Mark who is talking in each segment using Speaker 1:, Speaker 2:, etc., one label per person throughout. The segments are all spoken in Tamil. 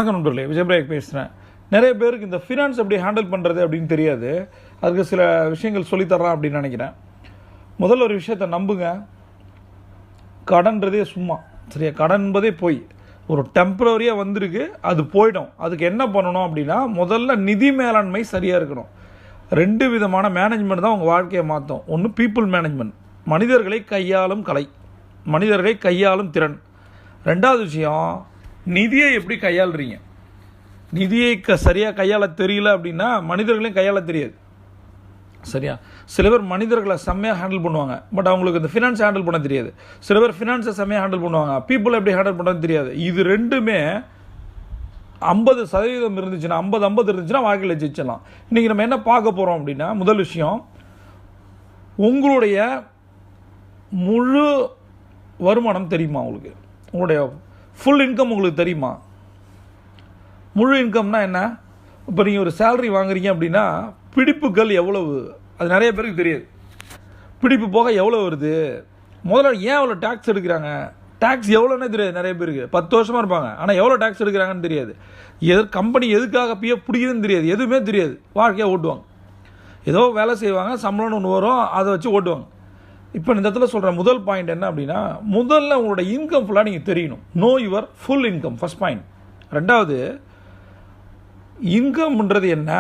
Speaker 1: வணக்கம் நண்பர்களே, விஜயபிரேக் பேசுகிறேன். நிறைய பேருக்கு இந்த ஃபினான்ஸ் எப்படி ஹேண்டில் பண்ணுறது அப்படின்னு தெரியாது. அதுக்கு சில விஷயங்கள் சொல்லித்தரலாம் அப்படின்னு நினைக்கிறேன். முதல்ல ஒரு விஷயத்தை நம்புங்க. கடன்றதே சும்மா, சரியா? கடன் என்பதே போய் ஒரு டெம்பரரியாக வந்திருக்கு, அது போயிடும். அதுக்கு என்ன பண்ணணும் அப்படின்னா, முதல்ல நிதி மேலாண்மை சரியாக இருக்கணும். 2 விதமான மேனேஜ்மெண்ட் தான் உங்கள் வாழ்க்கையை மாற்றும். ஒன்று பீப்புள் மேனேஜ்மெண்ட், மனிதர்களை கையாளும் கலை, மனிதர்களை கையாளும் திறன். 2வது விஷயம், நிதியை எப்படி கையாளுறீங்க. நிதியை சரியாக கையாள தெரியல அப்படின்னா மனிதர்களையும் கையாள தெரியாது, சரியா? சில பேர் மனிதர்களை செம்மையாக ஹேண்டில் பண்ணுவாங்க, பட் அவங்களுக்கு இந்த ஃபினான்ஸ் ஹேண்டில் பண்ண தெரியாது. சில பேர் ஃபினான்ஸை செம்மையாக ஹேண்டில் பண்ணுவாங்க, பீப்புளை எப்படி ஹேண்டில் பண்ணுறது தெரியாது. இது ரெண்டுமே 50% இருந்துச்சுன்னா, 50-50 இருந்துச்சுன்னா வாழ்க்கையில் ஜெயிச்சிடலாம். இன்றைக்கி நம்ம என்ன பார்க்க போகிறோம் அப்படின்னா, முதல் விஷயம், உங்களுடைய முழு வருமானம் தெரியுமா உங்களுக்கு? உங்களுடைய ஃபுல் இன்கம் உங்களுக்கு தெரியுமா? முழு இன்கம்னா என்ன? இப்போ நீங்கள் ஒரு சேலரி வாங்குறீங்க அப்படின்னா பிடிப்புகள் எவ்வளவு, அது நிறைய பேருக்கு தெரியாது. பிடிப்பு போக எவ்வளோ வருது, முதல்ல ஏன் எவ்வளோ டேக்ஸ் எடுக்கிறாங்க, டேக்ஸ் எவ்வளோன்னே தெரியாது நிறைய பேருக்கு. 10 வருஷமாக இருப்பாங்க, ஆனால் எவ்வளோ டேக்ஸ் எடுக்கிறாங்கன்னு தெரியாது. கம்பெனி எதுக்காக பிடிக்குதுன்னு தெரியாது, எதுவுமே தெரியாது. வாழ்க்கையாக ஓட்டுவாங்க, ஏதோ வேலை செய்வாங்க, சம்பளம்னு ஒன்று வரும், அதை வச்சு ஓட்டுவாங்க. இப்போ இந்த இடத்துல சொல்கிற முதல் பாயிண்ட் என்ன அப்படின்னா, முதல்ல உங்களோட இன்கம் ஃபுல்லாக நீங்கள் தெரியணும். No your full income, first point. 2வது, இன்கம்ன்றது என்ன,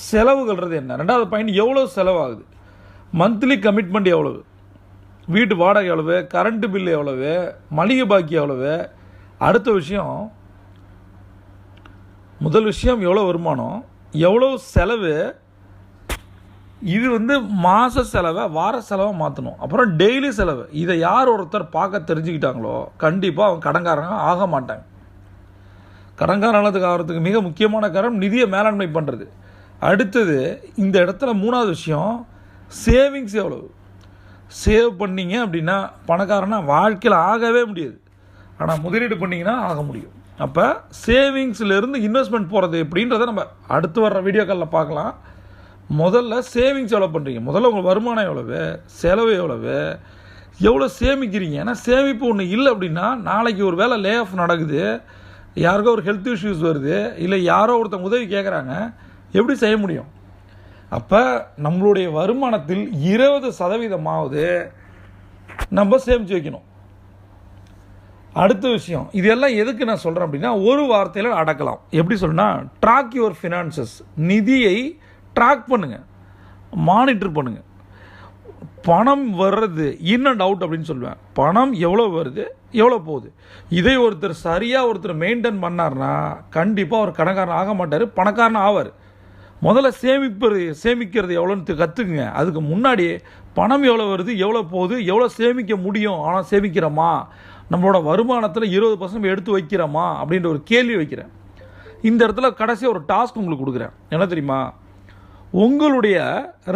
Speaker 1: செலவுகள்ன்றது என்ன. 2வது பாயிண்ட், எவ்வளோ செலவாகுது, மந்த்லி கமிட்மெண்ட் எவ்வளவு, வீட்டு வாடகை எவ்வளவு, கரண்ட்டு பில் எவ்வளவு, மளிகை பாக்கி எவ்வளவு. அடுத்த விஷயம், முதல் விஷயம் எவ்வளோ வருமானம், எவ்வளோ செலவு. இது மாத செலவை வார செலவை மாற்றணும். அப்புறம் டெய்லி செலவு. இதை யார் ஒருத்தர் பார்க்க தெரிஞ்சுக்கிட்டாங்களோ கண்டிப்பாக அவங்க கடன்காரங்க ஆக மாட்டாங்க. கடன்காரத்துக்கு ஆகிறதுக்கு மிக முக்கியமான காரணம் நிதியை மேலாண்மை பண்ணுறது. அடுத்தது, இந்த இடத்துல 3வது விஷயம், சேவிங்ஸ் எவ்வளவு. சேவ் பண்ணிங்க அப்படின்னா பணக்காரனா வாழ்க்கையில் ஆகவே முடியாது, ஆனால் முதலீடு பண்ணிங்கன்னா ஆக முடியும். அப்போ சேவிங்ஸ்லேருந்து இன்வெஸ்ட்மெண்ட் போகிறது எப்படின்றத நம்ம அடுத்து வர்ற வீடியோக்களில் பார்க்கலாம். முதல்ல சேவிங்ஸ் எவ்வளோ பண்ணுறீங்க, முதல்ல உங்கள் வருமானம் எவ்வளவு, செலவு எவ்வளவு, எவ்வளோ சேமிக்கிறீங்க. ஏன்னா சேமிப்பு ஒன்று இல்லை அப்படின்னா நாளைக்கு ஒரு வேளை லே ஆஃப் நடக்குது, யாருக்கோ ஒரு ஹெல்த் இஷ்யூஸ் வருது, இல்லை யாரோ ஒருத்தங்க உதவி கேட்குறாங்க, எப்படி செய்ய முடியும்? அப்போ நம்மளுடைய வருமானத்தில் 20% நம்ம சேமித்து வைக்கணும். அடுத்த விஷயம், இதெல்லாம் எதுக்கு நான் சொல்கிறேன் அப்படின்னா, ஒரு வார்த்தையில் அடக்கலாம். எப்படி சொல்லுன்னா, ட்ராக் யுவர் ஃபினான்சஸ். நிதியை ட்ராக் பண்ணுங்கள், மானிட்டர் பண்ணுங்கள். பணம் வர்றது இன் அண்ட் அவுட் அப்படின்னு சொல்லுவேன். பணம் எவ்வளோ வருது, எவ்வளோ போகுது. இதை ஒருத்தர் மெயின்டைன் பண்ணார்னா கண்டிப்பாக அவர் கடன்காரன் ஆக மாட்டார், பணக்காரன் ஆவார். முதல்ல சேமிக்கிறது எவ்வளோன்னு கற்றுக்குங்க. அதுக்கு முன்னாடி பணம் எவ்வளோ வருது, எவ்வளோ போகுது, எவ்வளோ சேமிக்க முடியும், ஆனால் சேமிக்கிறோமா, நம்மளோட வருமானத்தில் 20% எடுத்து வைக்கிறோமா அப்படின்ற ஒரு கேள்வி வைக்கிறேன். இந்த இடத்துல கடைசியாக ஒரு டாஸ்க் உங்களுக்கு கொடுக்குறேன். என்ன தெரியுமா? உங்களுடைய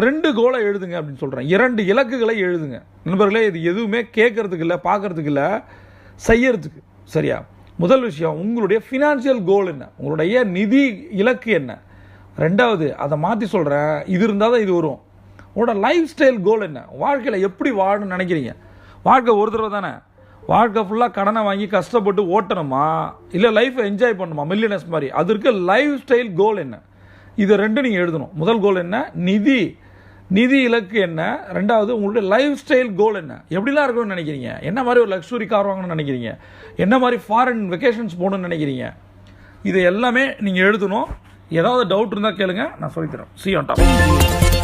Speaker 1: 2 கோலை எழுதுங்க அப்படின்னு சொல்கிறேன். 2 இலக்குகளை எழுதுங்க நண்பர்களே. இது எதுவுமே கேட்கறதுக்கு இல்லை, பார்க்கறதுக்கு இல்லை, செய்யறதுக்கு, சரியா? முதல் விஷயம், உங்களுடைய ஃபினான்ஷியல் கோல் என்ன, உங்களுடைய நிதி இலக்கு என்ன. 2வது, அதை மாற்றி சொல்கிறேன், இது இருந்தால் தான் இது வரும். உங்களோட லைஃப் ஸ்டைல் கோல் என்ன, வாழ்க்கையில் எப்படி வாழணும்னு நினைக்கிறீங்க. வாழ்க்கை ஒரு தடவை தானே, வாழ்க்கை ஃபுல்லாக கடனை வாங்கி கஷ்டப்பட்டு ஓட்டணுமா, இல்லை லைஃப்பை என்ஜாய் பண்ணணுமா மில்லியனர்ஸ் மாதிரி. அதற்கு லைஃப் ஸ்டைல் கோல் என்ன, இது 2 நீங்கள் எழுதணும். முதல் கோல் என்ன, நிதி இலக்கு என்ன. 2வது, உங்களுடைய லைஃப் ஸ்டைல் கோல் என்ன, எப்படிலாம் இருக்கணும்னு நினைக்கிறீங்க, என்ன மாதிரி ஒரு லக்ஸுரி கார் வாங்கணும்னு நினைக்கிறீங்க, என்ன மாதிரி ஃபாரின் வெக்கேஷன்ஸ் போகணும்னு நினைக்கிறீங்க. இது எல்லாமே நீங்கள் எழுதணும். ஏதாவது டவுட் இருந்தால் கேளுங்க, நான் சொல்லித்தரேன். See you on top.